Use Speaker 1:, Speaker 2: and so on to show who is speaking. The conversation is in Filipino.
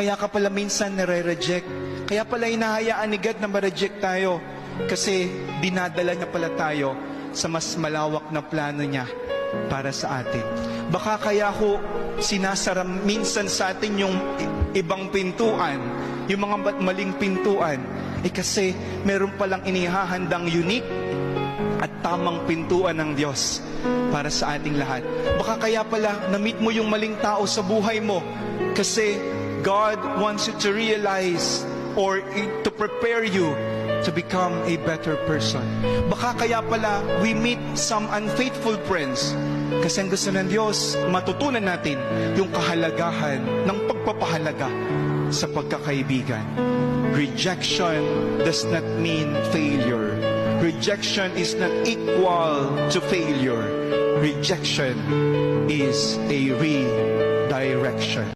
Speaker 1: Kaya ka pala minsan nare-reject. Kaya pala hinahayaan ni God na ma-reject tayo. Kasi dinadala niya pala tayo sa mas malawak na plano niya para sa atin. Baka kaya ko sinasara minsan sa atin yung ibang pintuan, yung mga maling pintuan, kasi meron palang inihahandang unique at tamang pintuan ng Diyos para sa ating lahat. Baka kaya pala na-meet mo yung maling tao sa buhay mo kasi God wants you to realize or to prepare you to become a better person. Baka kaya pala we meet some unfaithful friends kasi ang gusto ng Diyos, matutunan natin yung kahalagahan ng pagpapahalaga sa pagkakaibigan. Rejection does not mean failure. Rejection is not equal to failure. Rejection is a redirection.